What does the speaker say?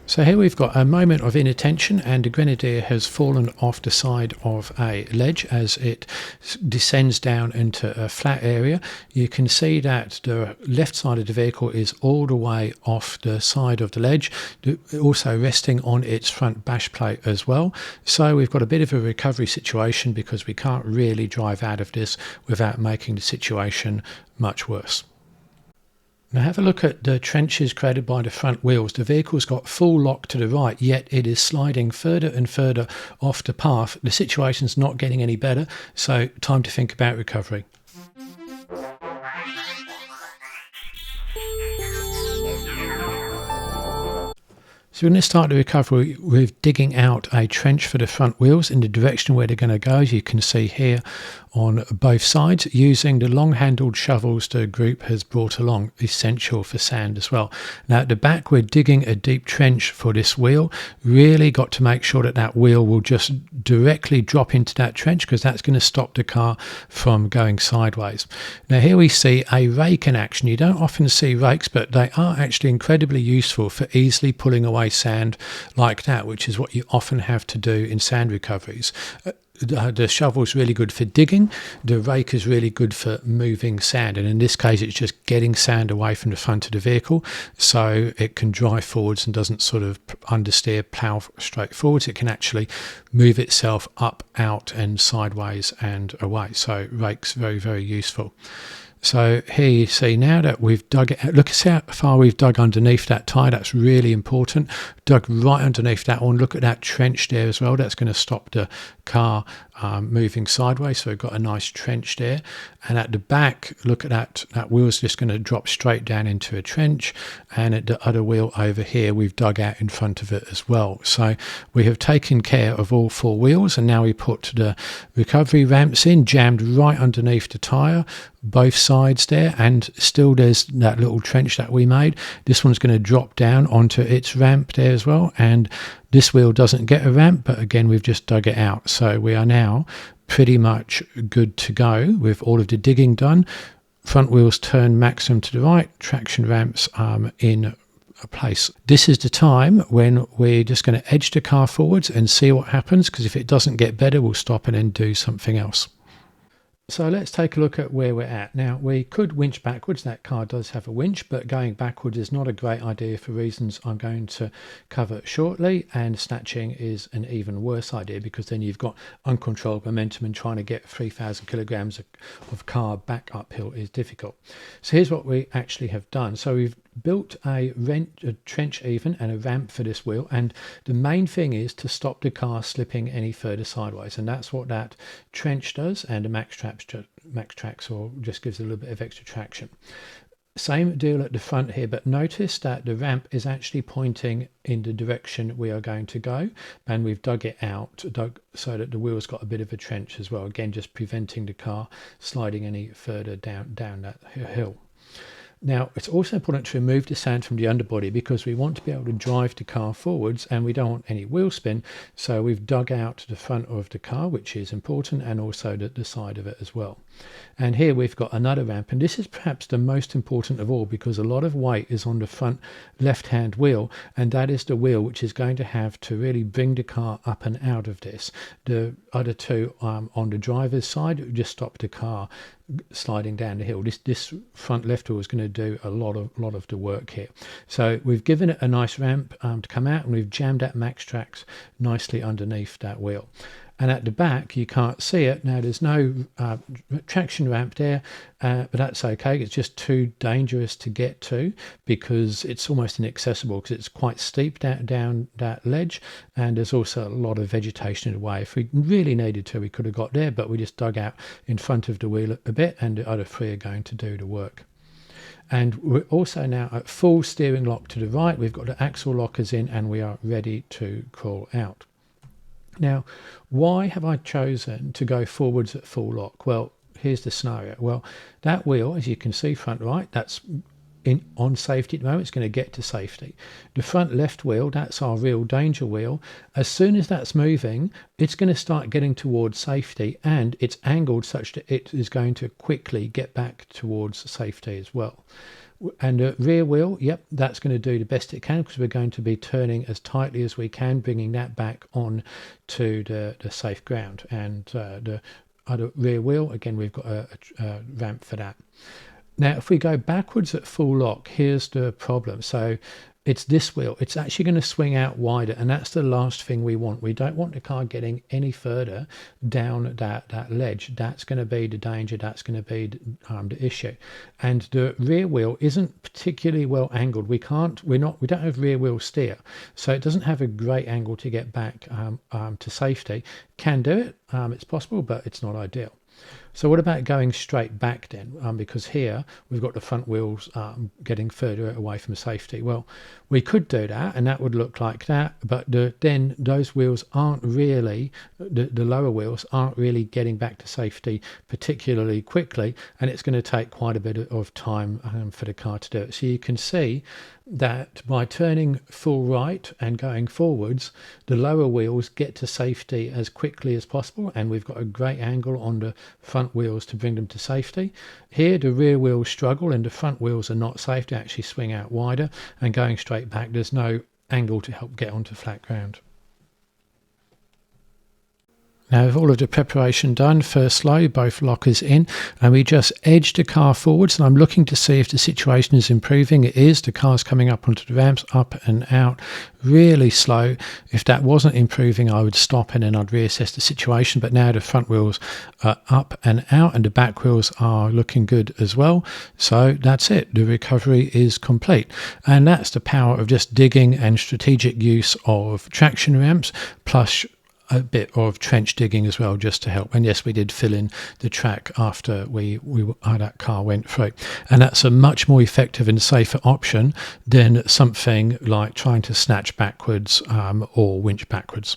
So here we've got a moment of inattention, and the grenadier has fallen off the side of a ledge as it descends down into a flat area. You can see that the left side of the vehicle is all the way off the side of the ledge, also resting on its front bash plate as well. So we've got a bit of a recovery situation because we can't really drive out of this without making the situation much worse. Now have a look at the trenches created by the front wheels. The vehicle's got full lock to the right, yet it is sliding further and further off the path. The situation's not getting any better, so time to think about recovery. So we're going to start the recovery with digging out a trench for the front wheels in the direction where they're going to go, as you can see here on both sides, using the long-handled shovels the group has brought along, essential for sand as well. Now at the back we're digging a deep trench for this wheel. Really got to make sure that that wheel will just directly drop into that trench, because that's going to stop the car from going sideways. Now here we see a rake in action. You don't often see rakes, but they are actually incredibly useful for easily pulling away sand like that, which is what you often have to do in sand recoveries. The shovel is really good for digging. The rake is really good for moving sand, and in this case it's just getting sand away from the front of the vehicle so it can drive forwards and doesn't sort of understeer, plough straight forwards. It can actually move itself up, out and sideways and away. So rake's very, very useful. So here you see now that we've dug it, look at how far we've dug underneath that tyre. That's really important. Dug right underneath that one. Look at that trench there as well. That's going to stop the car moving sideways. So we've got a nice trench there. And at the back, look at that wheel's just going to drop straight down into a trench. And at the other wheel over here, we've dug out in front of it as well. So we have taken care of all four wheels, and now we put the recovery ramps in, jammed right underneath the tyre, both sides there, and still there's that little trench that we made. This one's going to drop down onto its ramp there as well, and this wheel doesn't get a ramp, but again we've just dug it out. So we are now pretty much good to go with all of the digging done. Front wheels turn maximum to the right, traction ramps in place. This is the time when we're just going to edge the car forwards and see what happens, because if it doesn't get better we'll stop and then do something else. So let's take a look at where we're at. Now we could winch backwards. That car does have a winch, but going backwards is not a great idea for reasons I'm going to cover shortly, and snatching is an even worse idea, because then you've got uncontrolled momentum and trying to get 3,000 kilograms of car back uphill is difficult. So here's what we actually have done. So we've built a trench even and a ramp for this wheel, and the main thing is to stop the car slipping any further sideways, and that's what that trench does, and the MaxTrax or just gives a little bit of extra traction. Same deal at the front here, but notice that the ramp is actually pointing in the direction we are going to go, and we've dug it out so that the wheel's got a bit of a trench as well, again just preventing the car sliding any further down that hill. Now, it's also important to remove the sand from the underbody, because we want to be able to drive the car forwards and we don't want any wheel spin. So we've dug out the front of the car, which is important, and also the side of it as well. And here we've got another ramp, and this is perhaps the most important of all, because a lot of weight is on the front left-hand wheel, and that is the wheel which is going to have to really bring the car up and out of this. The other two on the driver's side just stop the car sliding down the hill. This front left wheel is going to do a lot of the work here. So we've given it a nice ramp to come out, and we've jammed that MaxTrax nicely underneath that wheel. And at the back you can't see it now. There's no traction ramp there, but that's okay. It's just too dangerous to get to, because it's almost inaccessible, because it's quite steep down that ledge, and there's also a lot of vegetation in the way. If we really needed to, we could have got there, but we just dug out in front of the wheel a bit, and the other three are going to do the work. And we're also now at full steering lock to the right. We've got the axle lockers in, and we are ready to crawl out. Now, why have I chosen to go forwards at full lock? Well, here's the scenario. Well, that wheel, as you can see, front right, that's on safety at the moment. It's going to get to safety. The front left wheel, that's our real danger wheel. As soon as that's moving, it's going to start getting towards safety, and it's angled such that it is going to quickly get back towards safety as well. And the rear wheel, yep, that's going to do the best it can because we're going to be turning as tightly as we can, bringing that back on to the safe ground. And the other rear wheel, again, we've got a ramp for that. Now, if we go backwards at full lock, here's the problem. So it's this wheel. It's actually going to swing out wider, and that's the last thing we want. We don't want the car getting any further down that ledge. That's going to be the danger. That's going to be the issue. And the rear wheel isn't particularly well angled. We don't have rear wheel steer, so it doesn't have a great angle to get back to safety. Can do it. It's possible, but it's not ideal. So what about going straight back then? Because here we've got the front wheels getting further away from safety. Well, we could do that, and that would look like that. But then those wheels aren't really, the lower wheels aren't really getting back to safety particularly quickly, and it's going to take quite a bit of time for the car to do it. So you can see that by turning full right and going forwards, the lower wheels get to safety as quickly as possible, and we've got a great angle on the front wheels to bring them to safety. Here the rear wheels struggle and the front wheels are not safe to actually swing out wider, and going straight back there's no angle to help get onto flat ground. Now with all of the preparation done, first load, both lockers in, and we just edge the car forwards, and I'm looking to see if the situation is improving. It is. The car's coming up onto the ramps, up and out, really slow. If that wasn't improving, I would stop and then I'd reassess the situation, but now the front wheels are up and out and the back wheels are looking good as well. So that's it. The recovery is complete. And that's the power of just digging and strategic use of traction ramps, plus a bit of trench digging as well, just to help. And yes, we did fill in the track after that car went through, and that's a much more effective and safer option than something like trying to snatch backwards or winch backwards.